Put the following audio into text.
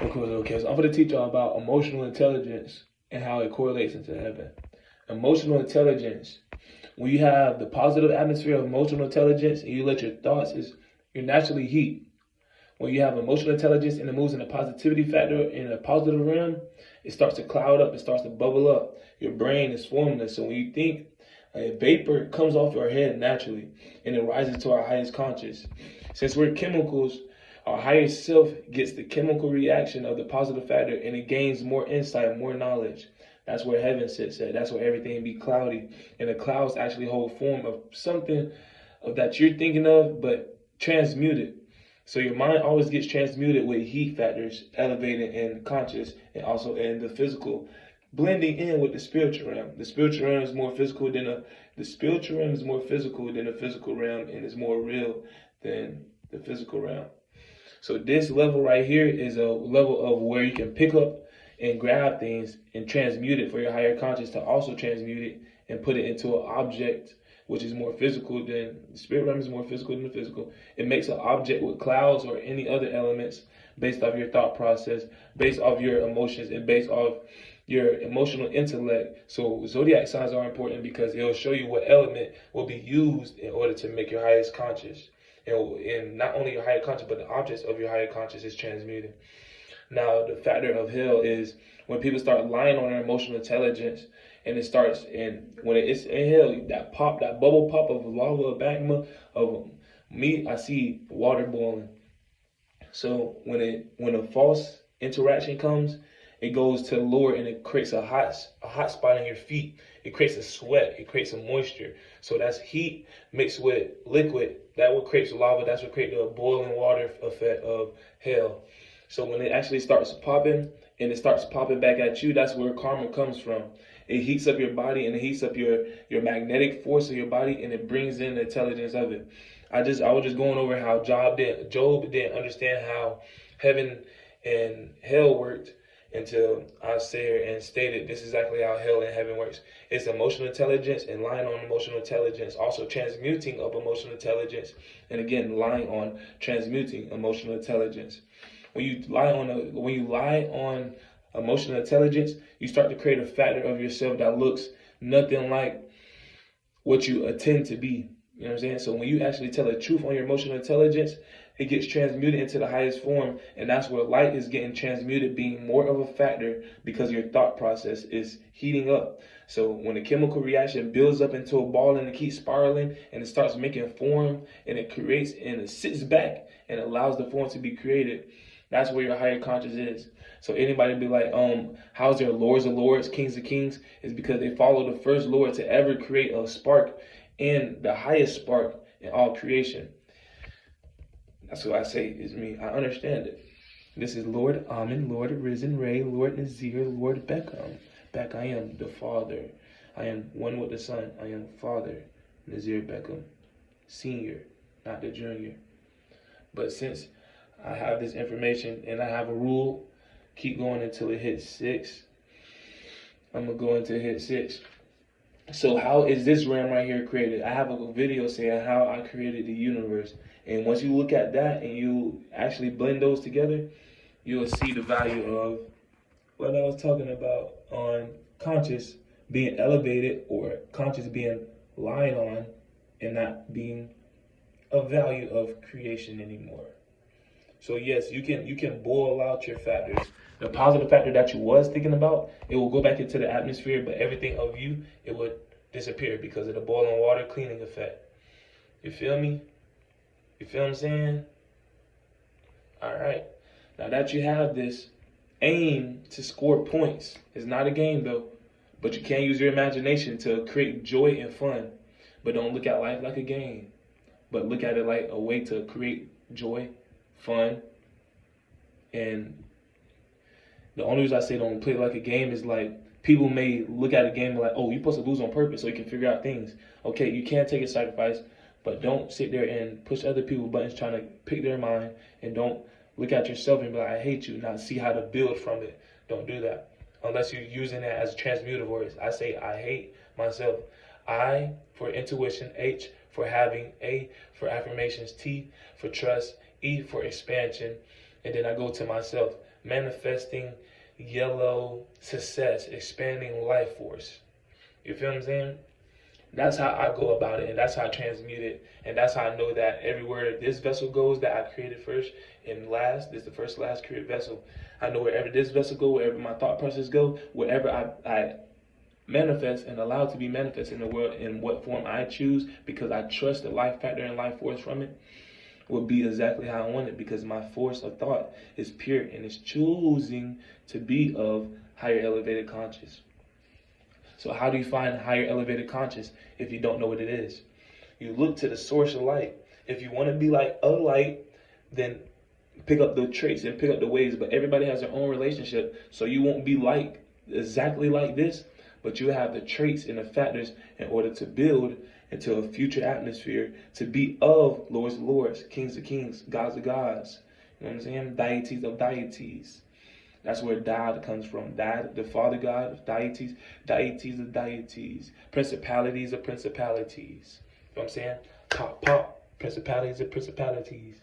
Okay, so I'm going to teach y'all about emotional intelligence and how it correlates into heaven. Emotional intelligence. When you have the positive atmosphere of emotional intelligence and you let your thoughts, you're naturally heat. When you have emotional intelligence and it moves in a positivity factor in a positive realm, it starts to cloud up, it starts to bubble up. Your brain is formless. So when you think, a vapor comes off your head naturally and it rises to our highest conscious. Since we're chemicals, our higher self gets the chemical reaction of the positive factor and it gains more insight, more knowledge. That's where heaven sits at. That's where everything be cloudy. And the clouds actually hold form of something of that you're thinking of, but transmuted. So your mind always gets transmuted with heat factors elevated in conscious and also in the physical, blending in with the spiritual realm. The spiritual realm is more physical than the spiritual realm is more physical than the physical realm and is more real than the physical realm. So this level right here is a level of where you can pick up and grab things and transmute it for your higher conscious to also transmute it and put it into an object which is more physical than the spirit realm is more physical than the physical. It makes an object with clouds or any other elements based off your thought process, based off your emotions, and based off your emotional intellect. So zodiac signs are important because it'll show you what element will be used in order to make your highest conscious. And not only your higher conscious, but the objects of your higher conscious is transmuted. Now, the factor of hell is when people start lying on their emotional intelligence, and it starts, and when it's in hell, that pop, that bubble pop of lava, magma, of me, I see water boiling. So when a false interaction comes, it goes to the lower and it creates a hot spot in your feet. It creates a sweat. It creates a moisture. So that's heat mixed with liquid. That what creates lava. That's what creates the boiling water effect of hell. So when it actually starts popping and it starts popping back at you, that's where karma comes from. It heats up your body and it heats up your magnetic force of your body and it brings in the intelligence of it. I was just going over how Job didn't understand how heaven and hell worked until I sat here and stated this is exactly how hell and heaven works. It's emotional intelligence and lying on emotional intelligence, also transmuting of emotional intelligence, and again lying on transmuting emotional intelligence. When you lie on emotional intelligence, you start to create a factor of yourself that looks nothing like what you intend to be. You know what I'm saying? So when you actually tell the truth on your emotional intelligence, it gets transmuted into the highest form, and that's where light is getting transmuted, being more of a factor because your thought process is heating up. So when the chemical reaction builds up into a ball and it keeps spiraling and it starts making form and it creates and it sits back and allows the form to be created, that's where your higher conscious is. So anybody be like, how's there lords of lords, kings of kings? Is because they follow the first lord to ever create a spark and the highest spark in all creation. That's what I say is me. I understand it. This is Lord Amen, Lord Risen Ray, Lord Nazir, Lord Beckham. Back I am the Father. I am one with the Son. I am Father Nazir Beckham, Senior, not the Junior. But since I have this information and I have a rule, keep going until it hits 6. I'm going to go into hit 6. So how is this realm right here created? I have a video saying how I created the universe. And once you look at that and you actually blend those together, you'll see the value of what I was talking about on conscious being elevated or conscious being lied on and not being a value of creation anymore. So yes, you can boil out your factors. The positive factor that you was thinking about, it will go back into the atmosphere, but everything of you, it would disappear because of the boiling water cleaning effect. You feel me? You feel what I'm saying? All right. Now that you have this, aim to score points. It's not a game though, but you can use your imagination to create joy and fun. But don't look at life like a game, but look at it like a way to create joy, fun, and the only reason I say don't play it like a game is like people may look at a game like, oh, you're supposed to lose on purpose so you can figure out things. Okay, you can take a sacrifice, but don't sit there and push other people's buttons trying to pick their mind, and don't look at yourself and be like, I hate you, not see how to build from it. Don't do that. Unless you're using that as transmutive words. I say I hate myself. I for intuition, H for having, A for affirmations, T for trust, E for expansion, And then I go to myself, manifesting yellow success, expanding life force. You feel what I'm saying? That's how I go about it, and that's how I transmute it, and that's how I know that everywhere this vessel goes that I created first and last, this is the first last created vessel. I know wherever this vessel go, wherever my thought process go, wherever I manifest and allow it to be manifest in the world in what form I choose, because I trust the life factor and life force from it, will be exactly how I want it, because my force of thought is pure and is choosing to be of higher elevated conscious. So how do you find higher elevated conscious if you don't know what it is? You look to the source of light. If you want to be like a light, then pick up the traits and pick up the ways. But everybody has their own relationship, so you won't be like exactly like this, but you have the traits and the factors in order to build into a future atmosphere to be of lords of lords, kings of kings, gods of gods. You know what I'm saying? Deities of deities. That's where Dad comes from. Dad, the Father God of deities, deities of deities, principalities of principalities. You know what I'm saying? Pop, pop, principalities of principalities.